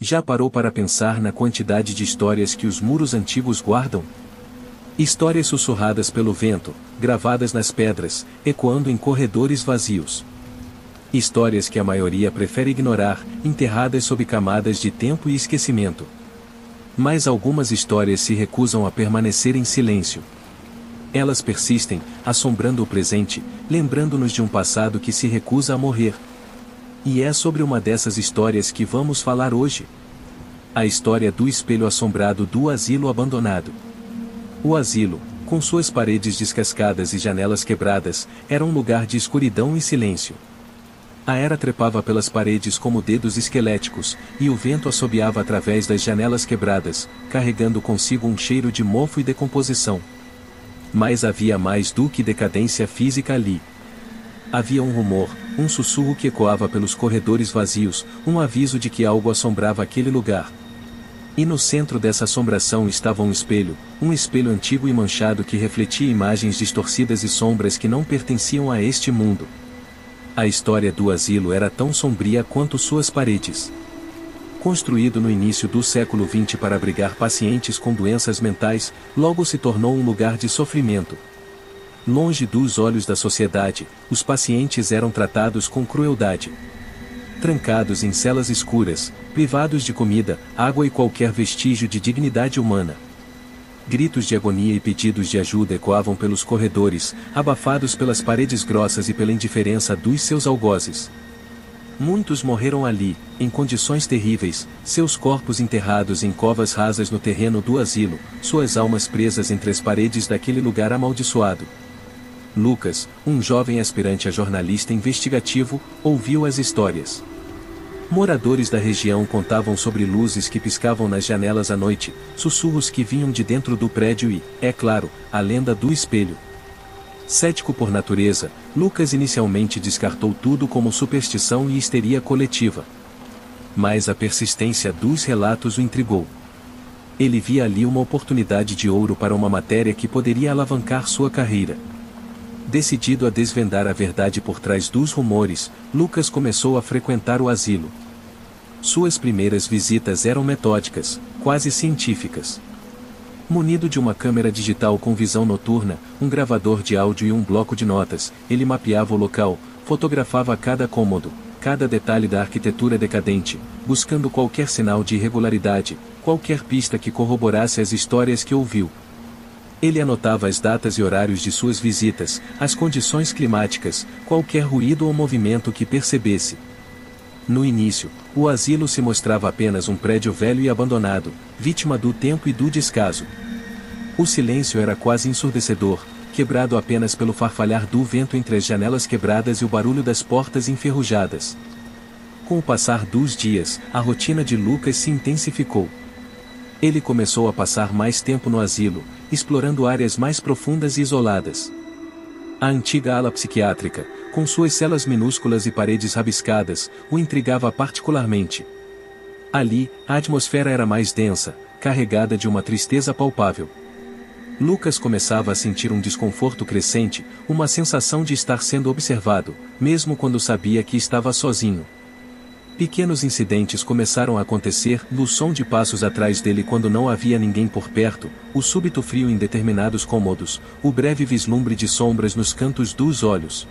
Já parou para pensar na quantidade de histórias que os muros antigos guardam? Histórias sussurradas pelo vento, gravadas nas pedras, ecoando em corredores vazios. Histórias que a maioria prefere ignorar, enterradas sob camadas de tempo e esquecimento. Mas algumas histórias se recusam a permanecer em silêncio. Elas persistem, assombrando o presente, lembrando-nos de um passado que se recusa a morrer. E é sobre uma dessas histórias que vamos falar hoje. A história do espelho assombrado do asilo abandonado. O asilo, com suas paredes descascadas e janelas quebradas, era um lugar de escuridão e silêncio. A era trepava pelas paredes como dedos esqueléticos, e o vento assobiava através das janelas quebradas, carregando consigo um cheiro de mofo e decomposição. Mas havia mais do que decadência física ali. Havia um rumor, um sussurro que ecoava pelos corredores vazios, um aviso de que algo assombrava aquele lugar. E no centro dessa assombração estava um espelho antigo e manchado que refletia imagens distorcidas e sombras que não pertenciam a este mundo. A história do asilo era tão sombria quanto suas paredes. Construído no início do século XX para abrigar pacientes com doenças mentais, logo se tornou um lugar de sofrimento. Longe dos olhos da sociedade, os pacientes eram tratados com crueldade. Trancados em celas escuras, privados de comida, água e qualquer vestígio de dignidade humana. Gritos de agonia e pedidos de ajuda ecoavam pelos corredores, abafados pelas paredes grossas e pela indiferença dos seus algozes. Muitos morreram ali, em condições terríveis, seus corpos enterrados em covas rasas no terreno do asilo, suas almas presas entre as paredes daquele lugar amaldiçoado. Lucas, um jovem aspirante a jornalista investigativo, ouviu as histórias. Moradores da região contavam sobre luzes que piscavam nas janelas à noite, sussurros que vinham de dentro do prédio e, é claro, a lenda do espelho. Cético por natureza, Lucas inicialmente descartou tudo como superstição e histeria coletiva. Mas a persistência dos relatos o intrigou. Ele via ali uma oportunidade de ouro para uma matéria que poderia alavancar sua carreira. Decidido a desvendar a verdade por trás dos rumores, Lucas começou a frequentar o asilo. Suas primeiras visitas eram metódicas, quase científicas. Munido de uma câmera digital com visão noturna, um gravador de áudio e um bloco de notas, ele mapeava o local, fotografava cada cômodo, cada detalhe da arquitetura decadente, buscando qualquer sinal de irregularidade, qualquer pista que corroborasse as histórias que ouviu. Ele anotava as datas e horários de suas visitas, as condições climáticas, qualquer ruído ou movimento que percebesse. No início, o asilo se mostrava apenas um prédio velho e abandonado, vítima do tempo e do descaso. O silêncio era quase ensurdecedor, quebrado apenas pelo farfalhar do vento entre as janelas quebradas e o barulho das portas enferrujadas. Com o passar dos dias, a rotina de Lucas se intensificou. Ele começou a passar mais tempo no asilo, explorando áreas mais profundas e isoladas. A antiga ala psiquiátrica, com suas celas minúsculas e paredes rabiscadas, o intrigava particularmente. Ali, a atmosfera era mais densa, carregada de uma tristeza palpável. Lucas começava a sentir um desconforto crescente, uma sensação de estar sendo observado, mesmo quando sabia que estava sozinho. Pequenos incidentes começaram a acontecer, no som de passos atrás dele quando não havia ninguém por perto, o súbito frio em determinados cômodos, o breve vislumbre de sombras nos cantos dos olhos.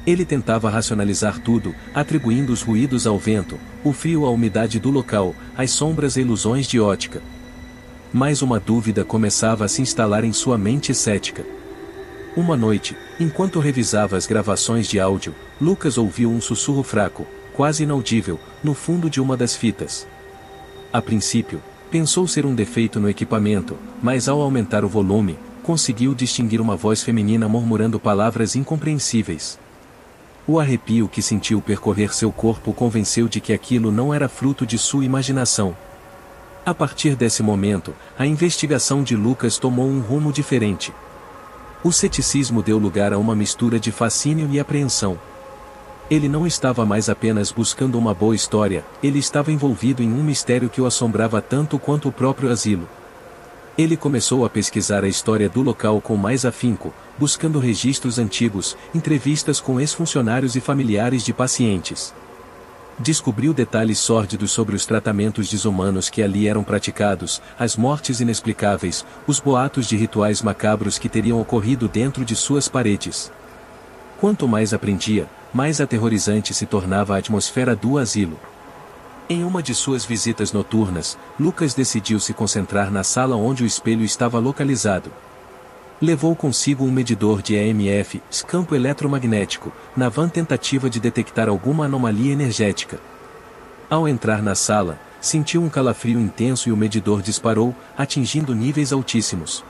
Ele tentava racionalizar tudo, atribuindo os ruídos ao vento, o frio à umidade do local, as sombras e ilusões de ótica. Mas uma dúvida começava a se instalar em sua mente cética. Uma noite, enquanto revisava as gravações de áudio, Lucas ouviu um sussurro fraco, quase inaudível, no fundo de uma das fitas. A princípio, pensou ser um defeito no equipamento, mas ao aumentar o volume, conseguiu distinguir uma voz feminina murmurando palavras incompreensíveis. O arrepio que sentiu percorrer seu corpo o convenceu de que aquilo não era fruto de sua imaginação. A partir desse momento, a investigação de Lucas tomou um rumo diferente. O ceticismo deu lugar a uma mistura de fascínio e apreensão. Ele não estava mais apenas buscando uma boa história, ele estava envolvido em um mistério que o assombrava tanto quanto o próprio asilo. Ele começou a pesquisar a história do local com mais afinco, buscando registros antigos, entrevistas com ex-funcionários e familiares de pacientes. Descobriu detalhes sórdidos sobre os tratamentos desumanos que ali eram praticados, as mortes inexplicáveis, os boatos de rituais macabros que teriam ocorrido dentro de suas paredes. Quanto mais aprendia, mais aterrorizante se tornava a atmosfera do asilo. Em uma de suas visitas noturnas, Lucas decidiu se concentrar na sala onde o espelho estava localizado. Levou consigo um medidor de EMF, campo eletromagnético, na vã tentativa de detectar alguma anomalia energética. Ao entrar na sala, sentiu um calafrio intenso e o medidor disparou, atingindo níveis altíssimos.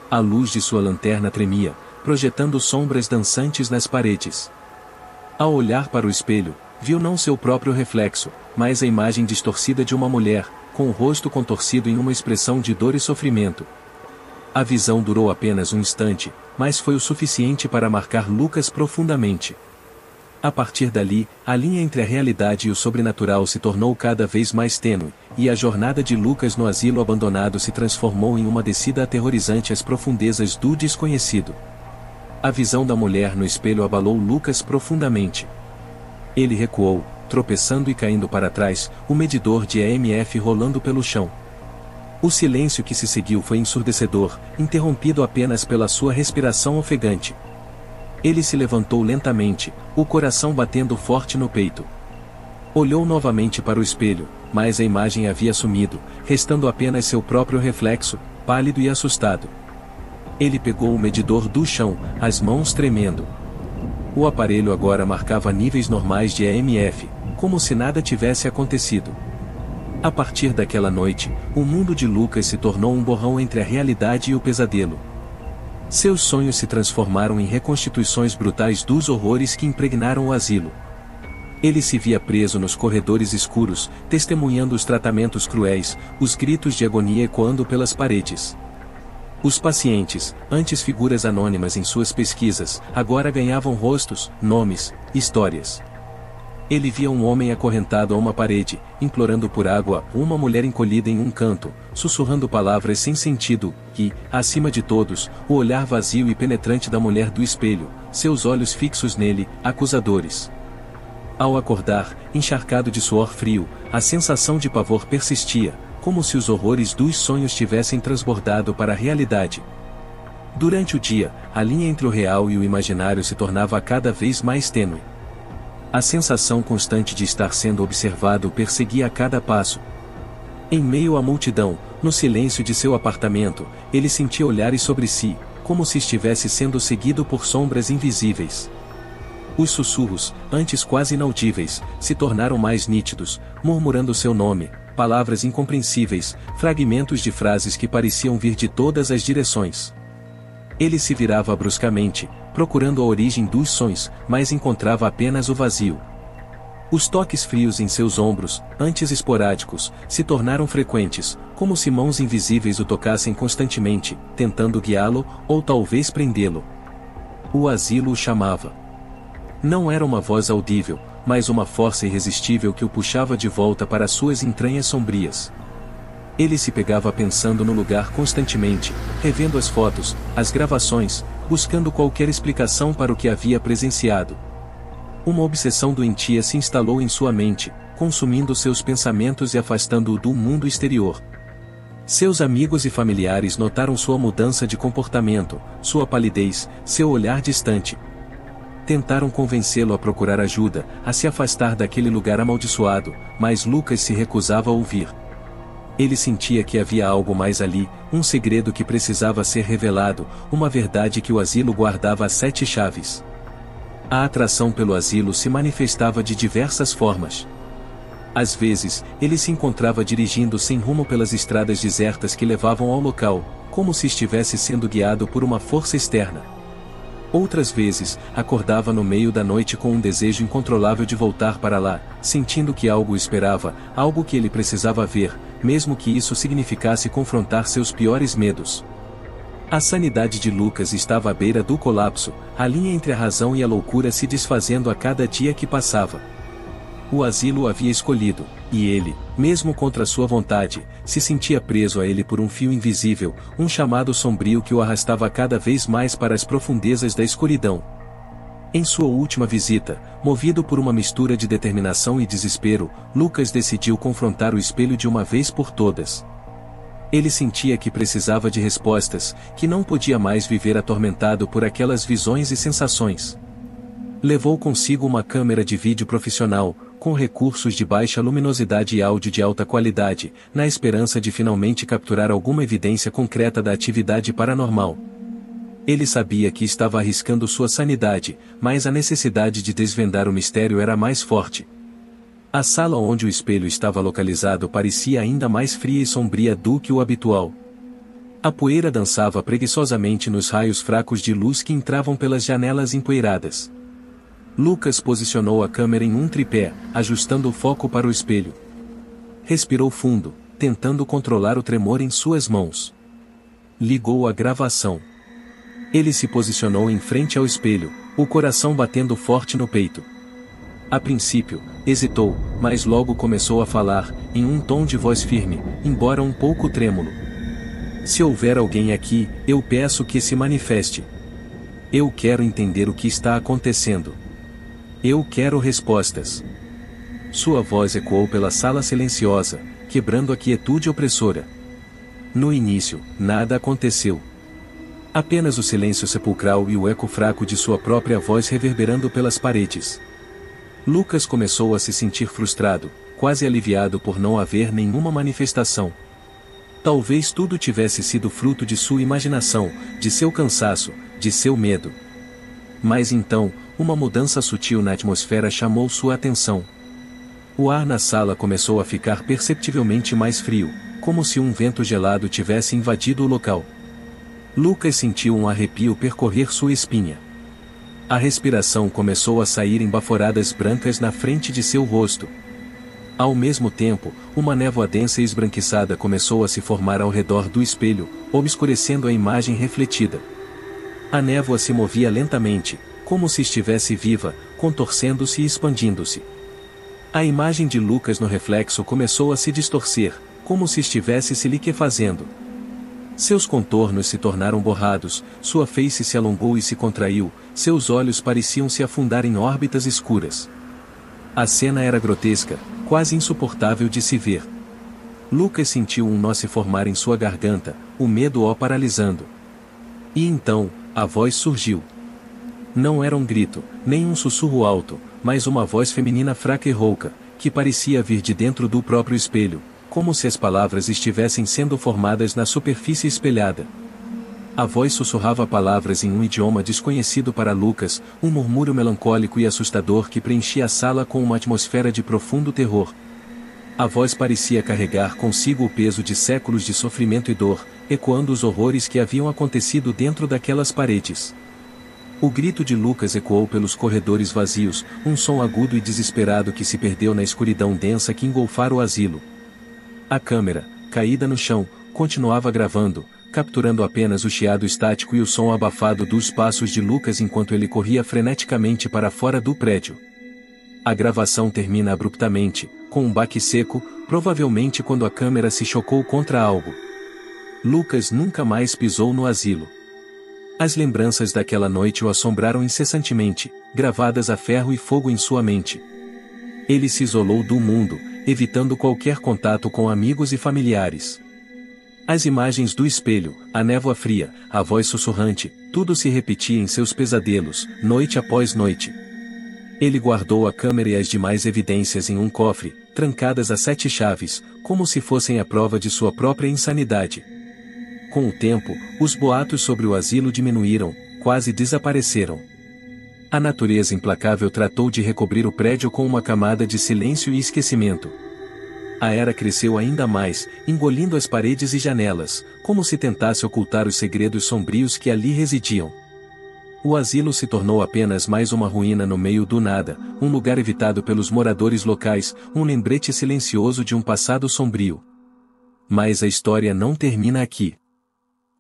A luz de sua lanterna tremia, projetando sombras dançantes nas paredes. Ao olhar para o espelho, viu não seu próprio reflexo, mas a imagem distorcida de uma mulher, com o rosto contorcido em uma expressão de dor e sofrimento. A visão durou apenas um instante, mas foi o suficiente para marcar Lucas profundamente. A partir dali, a linha entre a realidade e o sobrenatural se tornou cada vez mais tênue, e a jornada de Lucas no asilo abandonado se transformou em uma descida aterrorizante às profundezas do desconhecido. A visão da mulher no espelho abalou Lucas profundamente. Ele recuou, tropeçando e caindo para trás, o medidor de EMF rolando pelo chão. O silêncio que se seguiu foi ensurdecedor, interrompido apenas pela sua respiração ofegante. Ele se levantou lentamente, o coração batendo forte no peito. Olhou novamente para o espelho, mas a imagem havia sumido, restando apenas seu próprio reflexo, pálido e assustado. Ele pegou o medidor do chão, as mãos tremendo. O aparelho agora marcava níveis normais de EMF, como se nada tivesse acontecido. A partir daquela noite, o mundo de Lucas se tornou um borrão entre a realidade e o pesadelo. Seus sonhos se transformaram em reconstituições brutais dos horrores que impregnaram o asilo. Ele se via preso nos corredores escuros, testemunhando os tratamentos cruéis, os gritos de agonia ecoando pelas paredes. Os pacientes, antes figuras anônimas em suas pesquisas, agora ganhavam rostos, nomes, histórias. Ele via um homem acorrentado a uma parede, implorando por água, uma mulher encolhida em um canto, sussurrando palavras sem sentido, e, acima de todos, o olhar vazio e penetrante da mulher do espelho, seus olhos fixos nele, acusadores. Ao acordar, encharcado de suor frio, a sensação de pavor persistia, como se os horrores dos sonhos tivessem transbordado para a realidade. Durante o dia, a linha entre o real e o imaginário se tornava cada vez mais tênue. A sensação constante de estar sendo observado o perseguia a cada passo. Em meio à multidão, no silêncio de seu apartamento, ele sentia olhares sobre si, como se estivesse sendo seguido por sombras invisíveis. Os sussurros, antes quase inaudíveis, se tornaram mais nítidos, murmurando seu nome, palavras incompreensíveis, fragmentos de frases que pareciam vir de todas as direções. Ele se virava bruscamente, procurando a origem dos sons, mas encontrava apenas o vazio. Os toques frios em seus ombros, antes esporádicos, se tornaram frequentes, como se mãos invisíveis o tocassem constantemente, tentando guiá-lo, ou talvez prendê-lo. O asilo o chamava. Não era uma voz audível, mas uma força irresistível que o puxava de volta para suas entranhas sombrias. Ele se pegava pensando no lugar constantemente, revendo as fotos, as gravações, buscando qualquer explicação para o que havia presenciado. Uma obsessão doentia se instalou em sua mente, consumindo seus pensamentos e afastando-o do mundo exterior. Seus amigos e familiares notaram sua mudança de comportamento, sua palidez, seu olhar distante. Tentaram convencê-lo a procurar ajuda, a se afastar daquele lugar amaldiçoado, mas Lucas se recusava a ouvir. Ele sentia que havia algo mais ali, um segredo que precisava ser revelado, uma verdade que o asilo guardava a 7 chaves. A atração pelo asilo se manifestava de diversas formas. Às vezes, ele se encontrava dirigindo sem rumo pelas estradas desertas que levavam ao local, como se estivesse sendo guiado por uma força externa. Outras vezes, acordava no meio da noite com um desejo incontrolável de voltar para lá, sentindo que algo o esperava, algo que ele precisava ver, mesmo que isso significasse confrontar seus piores medos. A sanidade de Lucas estava à beira do colapso, a linha entre a razão e a loucura se desfazendo a cada dia que passava. O asilo o havia escolhido, e ele, mesmo contra sua vontade, se sentia preso a ele por um fio invisível, um chamado sombrio que o arrastava cada vez mais para as profundezas da escuridão. Em sua última visita, movido por uma mistura de determinação e desespero, Lucas decidiu confrontar o espelho de uma vez por todas. Ele sentia que precisava de respostas, que não podia mais viver atormentado por aquelas visões e sensações. Levou consigo uma câmera de vídeo profissional, com recursos de baixa luminosidade e áudio de alta qualidade, na esperança de finalmente capturar alguma evidência concreta da atividade paranormal. Ele sabia que estava arriscando sua sanidade, mas a necessidade de desvendar o mistério era mais forte. A sala onde o espelho estava localizado parecia ainda mais fria e sombria do que o habitual. A poeira dançava preguiçosamente nos raios fracos de luz que entravam pelas janelas empoeiradas. Lucas posicionou a câmera em um tripé, ajustando o foco para o espelho. Respirou fundo, tentando controlar o tremor em suas mãos. Ligou a gravação. Ele se posicionou em frente ao espelho, o coração batendo forte no peito. A princípio, hesitou, mas logo começou a falar, em um tom de voz firme, embora um pouco trêmulo. Se houver alguém aqui, eu peço que se manifeste. Eu quero entender o que está acontecendo. Eu quero respostas. Sua voz ecoou pela sala silenciosa, quebrando a quietude opressora. No início, nada aconteceu. Apenas o silêncio sepulcral e o eco fraco de sua própria voz reverberando pelas paredes. Lucas começou a se sentir frustrado, quase aliviado por não haver nenhuma manifestação. Talvez tudo tivesse sido fruto de sua imaginação, de seu cansaço, de seu medo. Mas então, uma mudança sutil na atmosfera chamou sua atenção. O ar na sala começou a ficar perceptivelmente mais frio, como se um vento gelado tivesse invadido o local. Lucas sentiu um arrepio percorrer sua espinha. A respiração começou a sair em baforadas brancas na frente de seu rosto. Ao mesmo tempo, uma névoa densa e esbranquiçada começou a se formar ao redor do espelho, obscurecendo a imagem refletida. A névoa se movia lentamente, como se estivesse viva, contorcendo-se e expandindo-se. A imagem de Lucas no reflexo começou a se distorcer, como se estivesse se liquefazendo. Seus contornos se tornaram borrados, sua face se alongou e se contraiu, seus olhos pareciam se afundar em órbitas escuras. A cena era grotesca, quase insuportável de se ver. Lucas sentiu um nó se formar em sua garganta, o medo o paralisando. E então, a voz surgiu. Não era um grito, nem um sussurro alto, mas uma voz feminina fraca e rouca, que parecia vir de dentro do próprio espelho, como se as palavras estivessem sendo formadas na superfície espelhada. A voz sussurrava palavras em um idioma desconhecido para Lucas, um murmúrio melancólico e assustador que preenchia a sala com uma atmosfera de profundo terror. A voz parecia carregar consigo o peso de séculos de sofrimento e dor, ecoando os horrores que haviam acontecido dentro daquelas paredes. O grito de Lucas ecoou pelos corredores vazios, um som agudo e desesperado que se perdeu na escuridão densa que engolfara o asilo. A câmera, caída no chão, continuava gravando, capturando apenas o chiado estático e o som abafado dos passos de Lucas enquanto ele corria freneticamente para fora do prédio. A gravação termina abruptamente, com um baque seco, provavelmente quando a câmera se chocou contra algo. Lucas nunca mais pisou no asilo. As lembranças daquela noite o assombraram incessantemente, gravadas a ferro e fogo em sua mente. Ele se isolou do mundo, evitando qualquer contato com amigos e familiares. As imagens do espelho, a névoa fria, a voz sussurrante, tudo se repetia em seus pesadelos, noite após noite. Ele guardou a câmera e as demais evidências em um cofre, trancadas a 7 chaves, como se fossem a prova de sua própria insanidade. Com o tempo, os boatos sobre o asilo diminuíram, quase desapareceram. A natureza implacável tratou de recobrir o prédio com uma camada de silêncio e esquecimento. A era cresceu ainda mais, engolindo as paredes e janelas, como se tentasse ocultar os segredos sombrios que ali residiam. O asilo se tornou apenas mais uma ruína no meio do nada, um lugar evitado pelos moradores locais, um lembrete silencioso de um passado sombrio. Mas a história não termina aqui.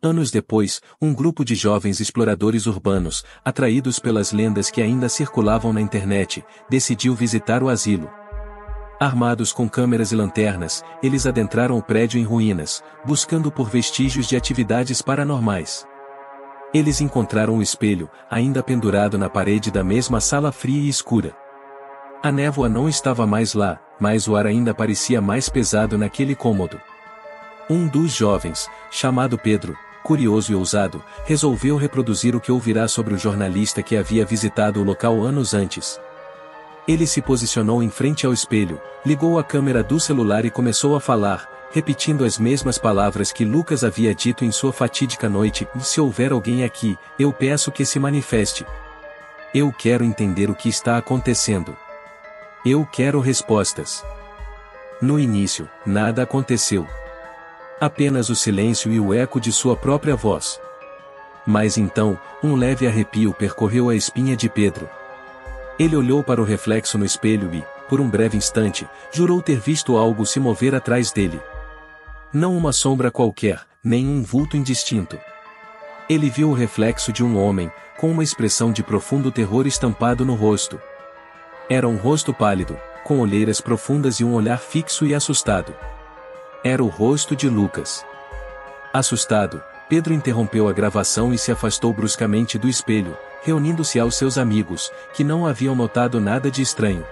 Anos depois, um grupo de jovens exploradores urbanos, atraídos pelas lendas que ainda circulavam na internet, decidiu visitar o asilo. Armados com câmeras e lanternas, eles adentraram o prédio em ruínas, buscando por vestígios de atividades paranormais. Eles encontraram o espelho, ainda pendurado na parede da mesma sala fria e escura. A névoa não estava mais lá, mas o ar ainda parecia mais pesado naquele cômodo. Um dos jovens, chamado Pedro, curioso e ousado, resolveu reproduzir o que ouvirá sobre o jornalista que havia visitado o local anos antes. Ele se posicionou em frente ao espelho, ligou a câmera do celular e começou a falar, repetindo as mesmas palavras que Lucas havia dito em sua fatídica noite: "Se houver alguém aqui, eu peço que se manifeste. Eu quero entender o que está acontecendo. Eu quero respostas." No início, nada aconteceu. Apenas o silêncio e o eco de sua própria voz. Mas então, um leve arrepio percorreu a espinha de Pedro. Ele olhou para o reflexo no espelho e, por um breve instante, jurou ter visto algo se mover atrás dele. Não uma sombra qualquer, nem um vulto indistinto. Ele viu o reflexo de um homem, com uma expressão de profundo terror estampado no rosto. Era um rosto pálido, com olheiras profundas e um olhar fixo e assustado. Era o rosto de Lucas. Assustado, Pedro interrompeu a gravação e se afastou bruscamente do espelho, reunindo-se aos seus amigos, que não haviam notado nada de estranho.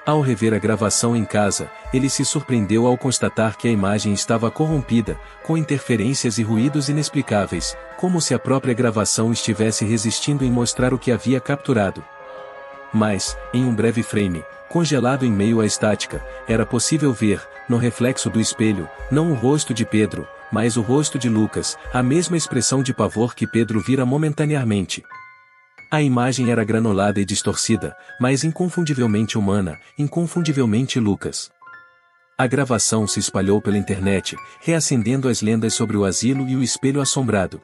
Ao rever a gravação em casa, ele se surpreendeu ao constatar que a imagem estava corrompida, com interferências e ruídos inexplicáveis, como se a própria gravação estivesse resistindo em mostrar o que havia capturado. Mas, em um breve frame, congelado em meio à estática, era possível ver, no reflexo do espelho, não o rosto de Pedro, mas o rosto de Lucas, a mesma expressão de pavor que Pedro vira momentaneamente. A imagem era granulada e distorcida, mas inconfundivelmente humana, inconfundivelmente Lucas. A gravação se espalhou pela internet, reacendendo as lendas sobre o asilo e o espelho assombrado.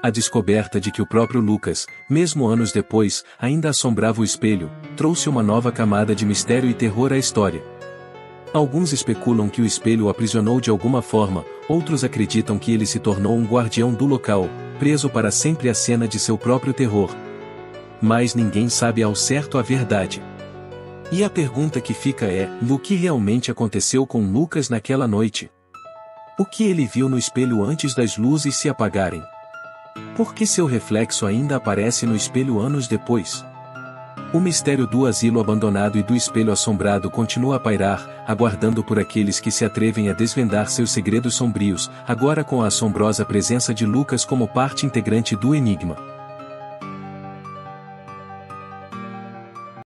A descoberta de que o próprio Lucas, mesmo anos depois, ainda assombrava o espelho, trouxe uma nova camada de mistério e terror à história. Alguns especulam que o espelho o aprisionou de alguma forma, outros acreditam que ele se tornou um guardião do local, preso para sempre à cena de seu próprio terror. Mas ninguém sabe ao certo a verdade. E a pergunta que fica é: o que realmente aconteceu com Lucas naquela noite? O que ele viu no espelho antes das luzes se apagarem? Por que seu reflexo ainda aparece no espelho anos depois? O mistério do asilo abandonado e do espelho assombrado continua a pairar, aguardando por aqueles que se atrevem a desvendar seus segredos sombrios, agora com a assombrosa presença de Lucas como parte integrante do enigma.